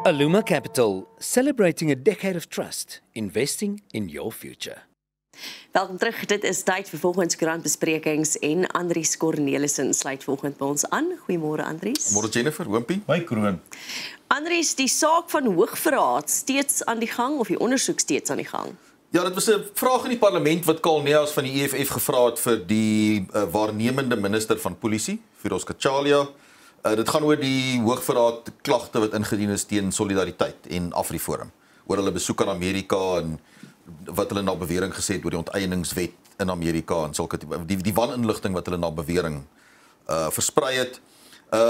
Aluma Capital, celebrating a decade of trust, investing in your future. Welkom terug, dit is tyd vir volgens koerantbesprekings en Andries Cornelissen sluit volgend by ons aan. Goeiemôre Andries. Môre Jennifer, hoompie. My kroon. Andries, die saak van hoogverraad steeds aan die gang of die ondersoek steeds aan die gang? Ja, dit was 'n vraag in die parlement wat Karl Neas van die EFF gevra het vir die waarnemende minister van polisie, Firoz Kachalia. Dit gaan oor die hoogverraad klagte wat ingedien is teen Solidariteit en AfriForum oor hulle besoek aan Amerika en wat hulle na bewering gesê het oor die onteieningswet in Amerika en sulke die waninligting wat hulle na bewering versprei het.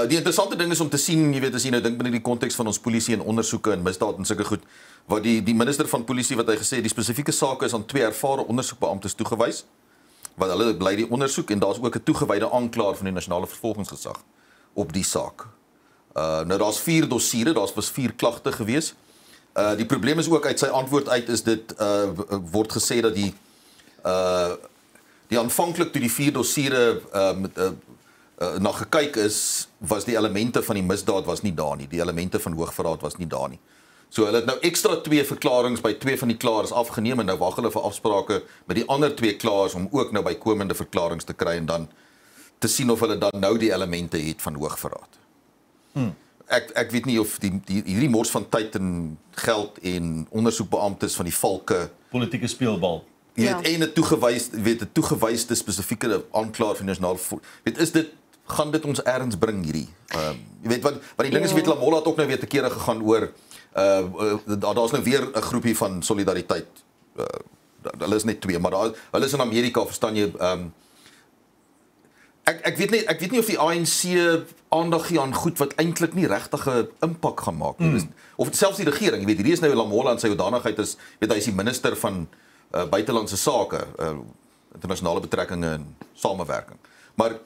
Die interessante ding is om te sien, jy weet, as jy nou dink binne die konteks van ons polisie en ondersoeke en misdaad en sulke goed, wat die minister van polisie wat hy gesê het, die spesifieke sake is aan 2 ervare ondersoekbeamptes toegewys, wat hulle bly die ondersoek en daar's ook 'n toegewyde aanklaer van die nasionale vervolgingsgesag op die saak. Nou daar's 4 dossiere, was 4 klagte gewees. Die probleem is ook uit sy antwoord uit is dit word gesê dat die aanvanklik toe die 4 dossiere na gekyk is, was die elemente van die misdaad was nie daar nie. Die elemente van hoogverraad was nie daar nie. So hulle het nou ekstra 2 verklaringe by 2 van die klaers afgeneem en nou wag hulle vir afsprake met die ander 2 klaers om ook nou bykomende verklaringe te kry en dan te sien of hulle dan nou die elemente het van hoogverraad. Ek weet nie of hierdie mors van tyd en geld en ondersoekbeamptes van die valke Politieke speelbal. Jy weet, en 'n toegewyste spesifieke aanklaer van die nasionale gaan dit ons ergens bring hierdie. Jy weet wat die ding is, weet Lamola het ook nou weer te kere gegaan oor daar's nou weer 'n groepie van Solidariteit. Hulle is net 2, maar hulle is in Amerika, verstaan jy, Ek weet nie of die ANC aandag gee aan goed wat eintlik nie regtig 'n impak gaan maak nie. Of selfs die regering, jy weet, hierdie is nou Lamola en sy hoedanigheid is, weet hy is die minister van buitelandse sake, internasionale betrekkinge en samewerking. Maar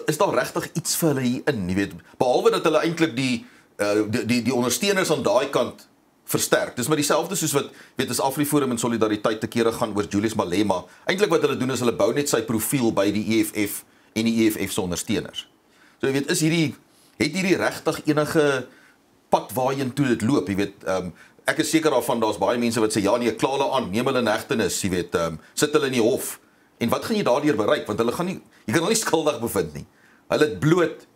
is daar regtig iets vir hulle hier in, jy weet, behalwe dat hulle eintlik die ondersteuners aan daai kant versterk. Dis maar dieselfde soos wat weet as AfriForum en Solidariteit te kere gaan oor Julius Malema. Eintlik wat hulle doen is hulle bou net sy profiel by die EFF en die EFF se ondersteuners. So jy weet, het hierdie regtig enige pad waarheen toe dit loop, jy weet, ek is seker daarvan daar's baie mense wat sê ja nee, kla hulle aan, neem hulle in hegtenis, jy weet, sit hulle in die hof. En wat gaan jy daardeur bereik? Want jy kan hulle nie skuldig bevind nie. Hulle het bloot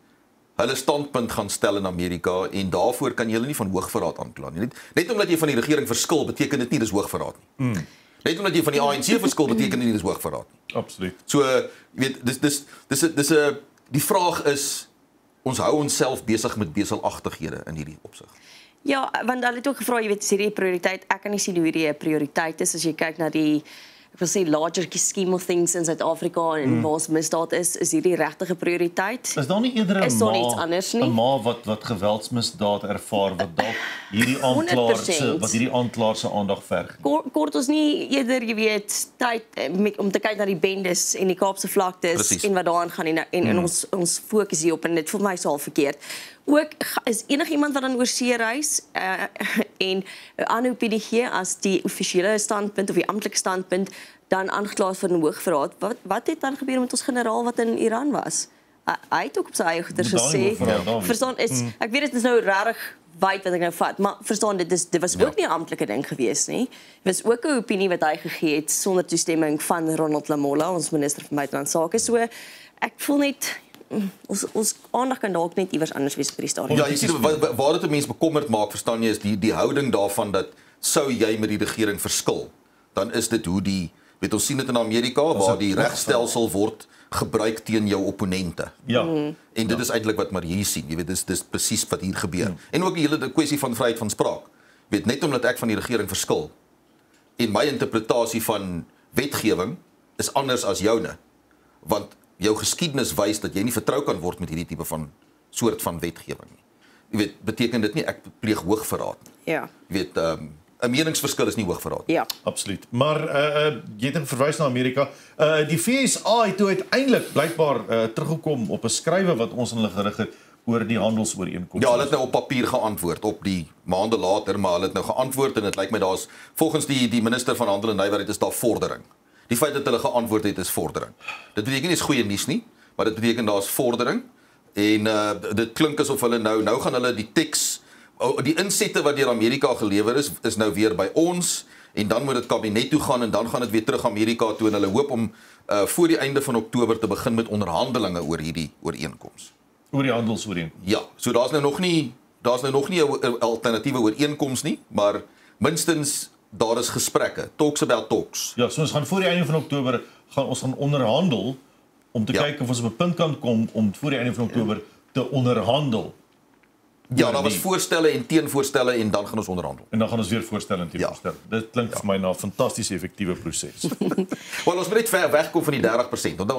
hulle standpunt gaan stel in Amerika en daarvoor kan jy hulle nie van hoogverraad aankla nie. Net omdat jy van die regering verskil, beteken dit nie dis hoogverraad nie. Net omdat jy van die ANC verskil, beteken dit nie dis hoogverraad nie. Absoluut. So, jy weet, die vraag is, ons hou onsself besig met beselagtighede in hierdie opsig. Ja, want hulle het ook gevra, jy weet, is hierdie 'n prioriteit? Ek kan nie sien hoe hierdie 'n prioriteit is as jy kyk na die ek wil sê larger scheme of things in Suid-Afrika en waar ons misdaad is hierdie regtige prioriteit? Is daar nie eerder 'n iets anders nie? 'n ma wat geweldsmisdaad ervaar wat dalk hierdie aanklaer se aandag verg? Kort ons nie eerder, jy weet, tyd om te kyk na die bendes en die Kaapse vlaktes Precies. en wat daaraan gaan en ons fokus hierop en dit voel my so al verkeerd. Ook is enigiemand wat dan oor see reis en 'n ander opinie gee as die offisiële standpunt of die amptelike standpunt dan aangekla vir 'n hoogverraad. Wat het dan gebeur met ons generaal wat in Iran was? Hy het ook op sy eie goeders gesê. Verstaan ek weet dit is nou regtig wyd wat ek nou vat, maar verstaan dit was ook nie 'n amptelike ding gewees nie. Dit was ook 'n opinie wat hy gegee het sonder toestemming van Ronald Lamola, ons minister van buitelandse sake. So ek voel net ons aandag kan dalk net iewers anders wees vir die stadium. Ja, jy sien waar dit 'n mens bekommerd maak, verstaan jy, is die houding daarvan dat sou jy met die regering verskil, dan is dit hoe weet ons sien dit in Amerika waar die regstelsel word gebruik teen jou opponente. Ja. En dit is eintlik wat maar hier sien, jy weet, dis presies wat hier gebeur. En ook die hele kwessie van vryheid van spraak. Weet net omdat ek van die regering verskil en my interpretasie van wetgewing is anders as joune. Want jou geskiedenis wys dat jy nie vertrou kan word met hierdie tipe van soort van wetgewing nie. Jy weet, beteken dit nie ek pleeg hoogverraad nie. Ja. Jy weet, 'n meningsverskil is nie hoogverraad nie. Ja. Absoluut. Maar jy het verwys na Amerika. Die FSA het toe uiteindelik blykbaar teruggekom op 'n skrywe wat ons aan hulle gerig het oor die handelsooreenkoms. Ja, hulle het nou op papier geantwoord op die maande later, maar hulle het nou geantwoord en dit lyk my daar's volgens die minister van Handel en Nywerheid is daar vordering. Die feit dat hulle geantwoord het is vordering. Dit beteken nie is goeie nuus nie, maar dit beteken daar's vordering en dit klink asof hulle nou gaan hulle die teks Die insette wat deur Amerika gelewer is nou weer by ons en dan moet dit kabinet toe gaan en dan gaan dit weer terug Amerika toe en hulle hoop om voor die einde van Oktober te begin met onderhandelinge oor hierdie ooreenkoms. Oor die handelsooreenkoms. Ja, so daar's nou nog nie 'n alternatiewe ooreenkoms nie, maar minstens daar is gesprekke, talks about talks. Ja, so ons gaan voor die einde van Oktober ons gaan onderhandel om te kyk of ons op 'n punt kan kom om voor die einde van Oktober te onderhandel. Ja, daar was voorstelle en teenvoorstelle en dan gaan ons onderhandel. En dan gaan ons weer voorstelle en teenvoorstelle. Dit klink vir my na 'n fantasties effektiewe proses. Wel, ons moet net ver wegkom van die 30%. Want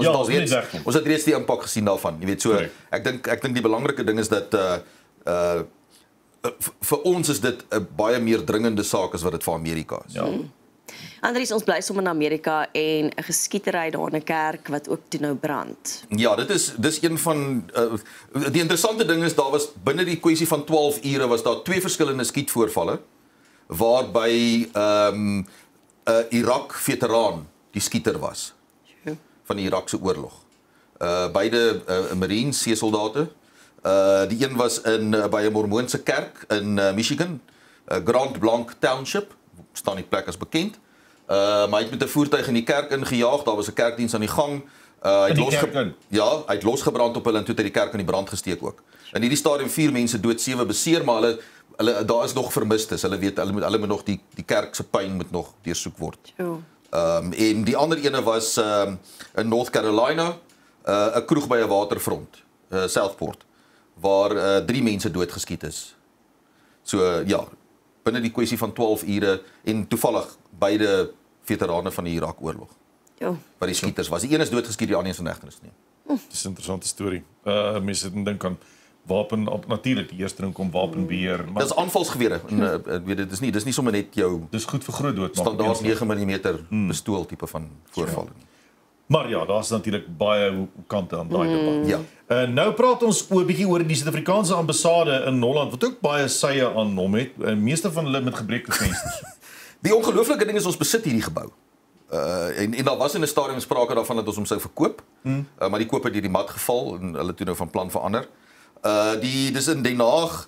ons het reeds die impak gesien daarvan. Jy weet, so ek dink die belangrike ding is dat vir ons is dit 'n baie meer dringende saak as wat dit vir Amerika is. Ja. Andries, ons bly sommer in Amerika en 'n geskietery daar in 'n kerk wat ook toe nou brand. Ja, dis een van die interessante ding is daar was binne die kwessie van 12 ure was daar 2 verskillende skietvoorvalle waarby 'n Irak veteraan die skieter was van die Irakse oorlog. Beide Marines seesoldate. Die een was by 'n Mormoonse kerk in Michigan, Grand Blanc Township, staan die plek as bekend. Maar hy het met 'n voertuig in die kerk ingejaag, daar was 'n kerkdiens aan die gang. Hy het losgebrand op hulle en toe het hy die kerk in die brand gesteek ook. In hierdie stadium 4 mense dood, 7 beseer, maar hulle daar is nog vermistes. Hulle moet nog die kerk se puin moet nog deursoek word. En die ander ene was in North Carolina, 'n kroeg by 'n waterfront, Southport, waar 3 mense doodgeskiet is. So ja, binne die kwessie van 12 ure en toevallig beide veterane van die Irak-oorlog. Wat die skieters was. Die een is doodgeskiet, die ander is in hegtenis neem. Dis 'n interessante storie. Mense dink aan wapen natuurlik die eerste ding kom wapenbeheer, maar dis aanvalsgewere. Weet dit is nie sommer net jou dis goed vir groot doodmaak. Standaard 9 mm pistool tipe van voorval nie. Maar ja, daar's natuurlik baie kante aan daai debat. Ja. Nou praat ons 'n bietjie oor die Suid-Afrikaanse ambassade in Holland wat ook baie sye aan hom het. Meeste van hulle met gebreekte vensters. Die ongelooflike ding is ons besit hierdie gebou. En daar was in 'n stadium sprake daarvan dat ons hom sou verkoop. Maar die koop het hierdie mat geval en hulle toe nou van plan verander. Dis in Den Haag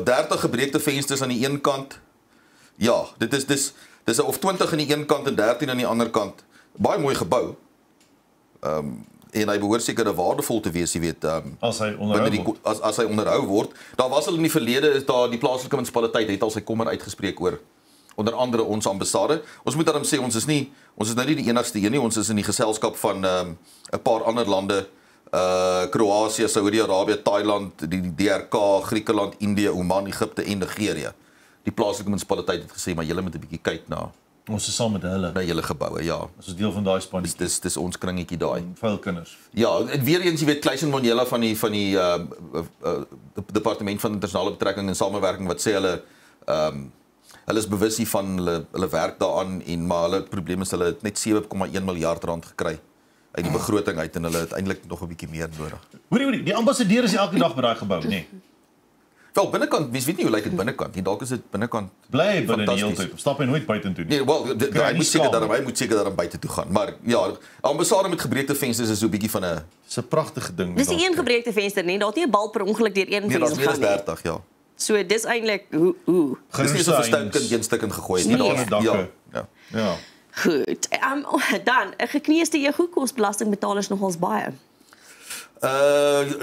30 gebreekte vensters aan die een kant. Ja, dis of 20 aan die een kant en 13 aan die ander kant. Baie mooi gebou. En hy behoort seker waardevol te wees, jy weet, as hy onderhou word. As hy onderhou word. Daar was al in die verlede is daar die plaaslike munisipaliteit het al sy kommer uitgespreek oor onder andere ons ambassade. Ons moet daarom sê ons is nou nie die enigste een nie. Ons is in die geselskap van 'n paar ander lande, Kroasie, Saudi-Arabië, Thailand, die DRK, Griekeland, Indië, Oman, Egipte en Nigerië. Die plaaslike munisipaliteit het gesê maar julle moet 'n bietjie kyk na ons is saam met hulle. Na julle geboue, ja. Ons is deel van daai span. Dis ons kringetjie daai. Vuil kinders. Ja, en weer eens jy weet Kleisen Monjela van die departement van internasionale betrekking en samewerking wat sê hulle is bewus hiervan, hulle werk daaraan en maar hulle probleem is hulle het net 7,1 miljard rand gekry uit die begroting uit en hulle het eintlik nog 'n bietjie meer nodig. Hoorie, die ambassadeur is elke dag by daai gebou, nee. Wel binnekant, mens weet nie hoe lyk dit binnekant nie. Dalk is dit binnekant bly binne die hele tyd. Stap hy nooit buitentoe nie. Nee, wel, hy moet seker daarom buite toe gaan. Maar ja, ambassade met gebreekte vensters is so 'n bietjie van 'n dis 'n pragtige ding. Dis nie een gebreekte venster nie, daar het nie 'n bal per ongeluk deur een venster gaan nie. Nee, daar's 30, ja. So dis eintlik hoe. Dis nie so 'n verstuiking een stuk in gegooi het nie. Daar ja. Goed. Dan 'n gekneusde egokostebelasting is nogals baie.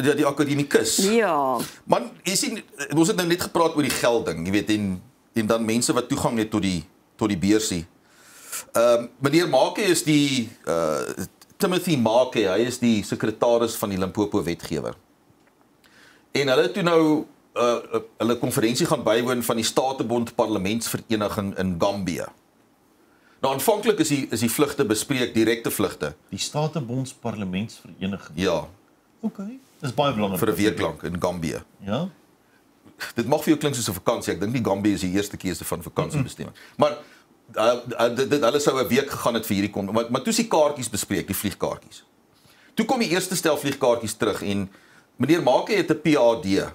Die akademikus. Ja. Man, jy sien, ons het nou net gepraat oor die geld ding, jy weet, en dan mense wat toegang het tot die beursie. Meneer Make is die Timothy Make, hy is die sekretaris van die Limpopo wetgewer. En hulle het toe nou hulle konferensie gaan bywoon van die Statebond Parlementsvereniging in Gambia. Nou aanvanklik is die vlugte bespreek, direkte vlugte. Die Statebond Parlementsvereniging. Ja. Okay. Dis baie belangrik vir 'n week lank in Gambia. Ja. Dit mag vir jou klink soos 'n vakansie. Ek dink nie Gambia is die eerste keuse van vakansiebestemming. Maar hulle sou 'n week gegaan het vir hierdie kon, maar toe is die kaartjies bespreek, die vliegkaartjies. Toe kom die eerste stel vliegkaartjies terug en meneer Make het 'n PhD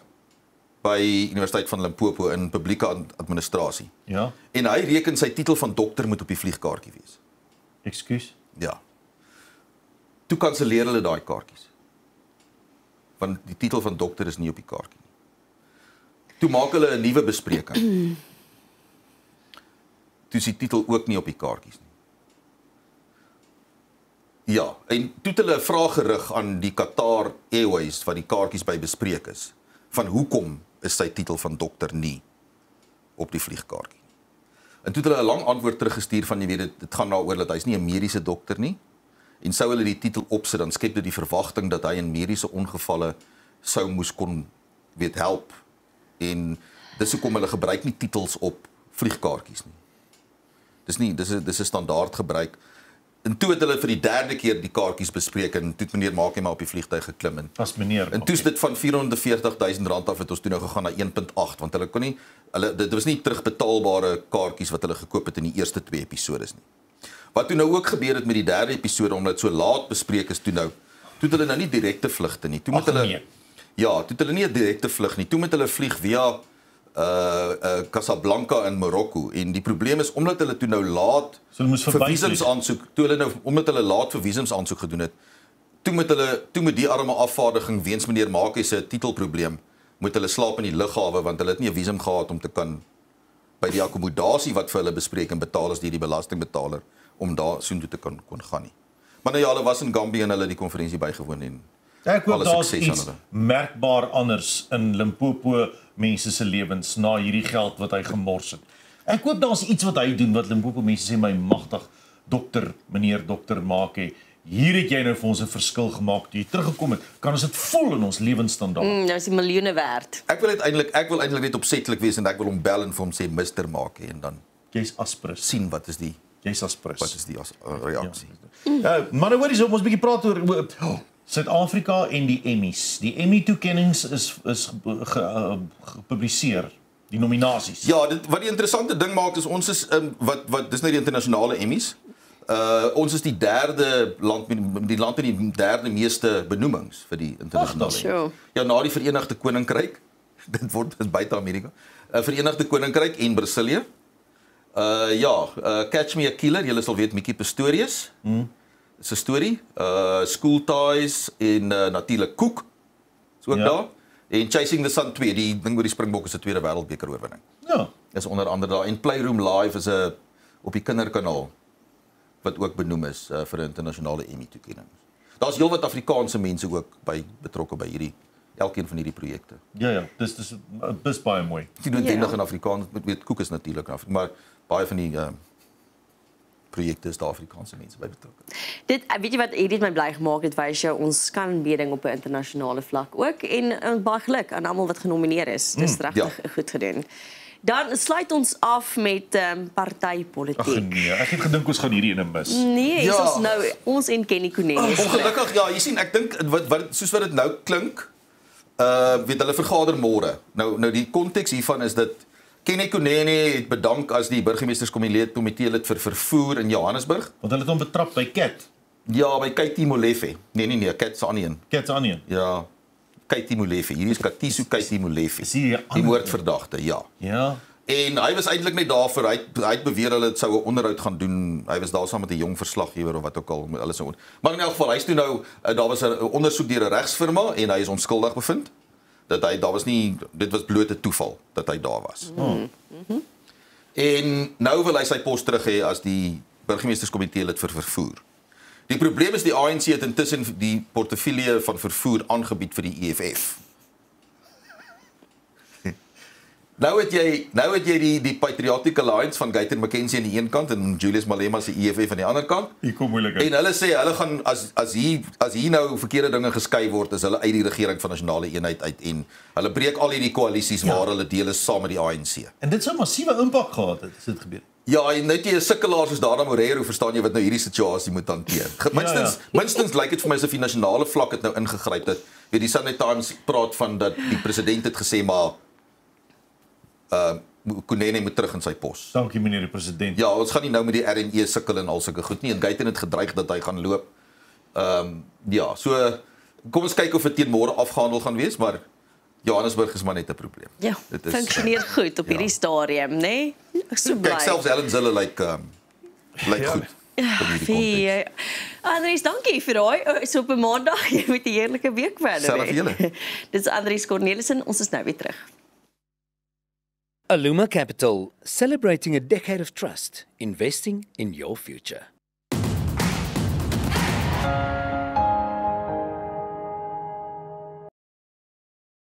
by Universiteit van Limpopo in publieke administrasie. Ja. En hy reken sy titel van dokter moet op die vliegkaartjie wees. Ekskuus. Ja. Toe kanselleer hulle daai kaartjies. Want die titel van dokter is nie op die kaartjie nie. Toe maak hulle 'n nuwe bespreking. Toe is die titel ook nie op die kaartjies nie. Ja, en toe het hulle 'n vraag gerig aan die Qatar Airways wat die kaartjies by bespreek is, van hoekom is sy titel van dokter nie op die vliegkaartjie. En toe het hulle 'n lang antwoord teruggestuur van, jy weet, dit gaan daaroor dat hy's nie 'n mediese dokter nie, en sou hulle die titel opsit, dan skep dit die verwagting dat hy in mediese ongevalle sou moes kon, weet, help, en dis hoekom hulle gebruik nie titels op vliegkaartjies nie. Dis 'n standaard gebruik. En toe het hulle vir die derde keer die kaartjies bespreek, en toe het meneer Maak maar op die vliegtuig geklim. As meneer. En toe is dit van R440.000 af het ons toe nou gegaan na 1.8, want hulle kon nie, dit was nie terugbetaalbare kaartjies wat hulle gekoop het in die eerste 2 episodes nie. Wat toe nou ook gebeur het met die derde episode, omdat dit so laat bespreek is toe het hulle nou nie direkte vlugte nie. Toe moet hulle nee. Ja, toe het hulle nie 'n direkte vlug nie. Toe moet hulle vlieg via Casablanca in Marokko, en die probleem is omdat hulle toe nou laat So hulle moes vir verby visumsaansoek, omdat hulle laat vir visumsaansoek gedoen het, toe moet die arme afvaardiging weens meneer Maak se titelprobleem, moet hulle slaap in die lughawe, want hulle het nie 'n visum gehad om te kan by die akkommodasie wat vir hulle bespreek en betaal is deur die belastingbetaler om daar soontoe te kon gaan nie. Maar nou ja, hulle was in Gambia en hulle die konferensie bygewoon en Ek hoop alle daar's sukses aan iets hulle. merkbaar anders in Limpopo mense se lewens na hierdie geld wat hy gemors het. Ek hoop daar's iets wat hy doen wat Limpopo mense sê, my magtig meneer dokter Maak het. Hier het jy nou vir ons 'n verskil gemaak. Toe jy teruggekom het, kan ons dit voel in ons lewensstandaard. Nou is die miljoene werd. Ek wil eintlik net opsetlik wees en ek wil hom bel en vir hom sê Mr. Maak en dan Jy's aspres. sien wat is die reaksie. Maar nou hoor jy, ons 'n bietjie praat oor Suid-Afrika en die Emmys. Die Emmy-toekennings is gepubliseer, die nominasies. Ja, wat die interessante ding maak is ons is dis nou die internasionale Emmys. Ons is die derde land met die derde meeste benoemings vir die internasionale Emmys. Sure. Ja, na die Verenigde Koninkryk. Dit is buite Amerika. Verenigde Koninkryk en Brasilië. Catch Me a Killer, julle sal weet Mickey Pistorius. Dis 'n storie. School Ties en natuurlik Cook. Is ook daar. En Chasing the Sun 2, die ding oor die Springbokke se tweede wêreldbeker oorwinning. Ja. Is onder andere daar. En Playroom Live is 'n op die kinderkanaal wat ook benoem is vir 'n internasionale Emmy toekenning. Daar's heelwat Afrikaanse mense ook betrokke by elkeen van hierdie projekte. Ja, dis baie mooi. Dit doen noodwendig in Afrikaans, weet Cook is natuurlik in Afrikaans, maar baie van die projekte is daar Afrikaanse mense by betrokke. Weet jy wat dit my bly gemaak het, wys jou ons kan meeding op 'n internasionale vlak ook en baie geluk aan almal wat genomineer is. Dis regtig goed gedoen. Dan sluit ons af met partytetiek. Ag nee, ek het gedink ons gaan hierdie ene mis. Nee, is ons nou ons en Kenny Cornelius. Ongelukkig jy sien, ek dink soos wat dit nou klink, weet hulle vergader môre. Nou die konteks hiervan is dat Kenny Cornelius het bedank as die burgemeesterskomitee lid vir vervoer in Johannesburg. Want hulle het hom betrap by Cat. Ja, by Katie Molefe. Nee, Cat se ander een. Cat se ander een. Ja. Katie Molefe. Hierdie is Katiso Katie Molefe. Die moordverdagte, ja. Ja. En hy was eintlik net daar vir hy het beweer hulle sou 'n onderhoud gaan doen. Hy was daar saam met 'n jong verslaggewer of wat ook al, hulle sou. Maar in elk geval, hy's toe nou daar was 'n ondersoek deur 'n regsfirma en hy is onskuldig bevind. Dit was blote toeval dat hy daar was. En nou wil hy sy pos terug hê as die burgemeesterskomitee lid vir vervoer. Die probleem is die ANC het intussen die portefeulje van vervoer aangebied vir die EFF. Nou het jy die Patriotic Alliance van Guyton McKenzie aan die een kant en Julius Malema se EFF aan die ander kant. Hier kom moeilikheid. En hulle sê hulle gaan as hier nou verkeerde dinge geskei word, is hulle uit die regering van nasionale eenheid uit en hulle breek al hierdie koalisies waar hulle deel is saam met die ANC. En dit sou 'n massiewe impak gehad het as dit gebeur. Ja, en net jy 'n sukkelaar soos Dana Morero, verstaan jy wat nou hierdie situasie moet hanteer. Minstens lyk dit vir my asof die nasionale vlak het nou ingegryp het. Weet die Sunday Times praat van dat die president het gesê maar Kunene moet terug in sy pos. Dankie meneer die president. Ja, ons gaan nie nou met die RNE sukkel en al sulke goed nie. En Guyton het gedreig dat hy gaan loop. So kom ons kyk of dit teen môre afgehandel gaan wees, maar Johannesburg is maar net 'n probleem. Ja, funksioneer goed op hierdie stadium, né? Nee? So bly. Kyk, selfs Helen Zille lyk goed. Andries, dankie vir daai. So op 'n maandag, jy met 'n heerlike week verder. Selfs julle. Dit is Andries Cornelissen, ons is nou weer terug. Aluma Capital, celebrating a decade of trust, investing in your future.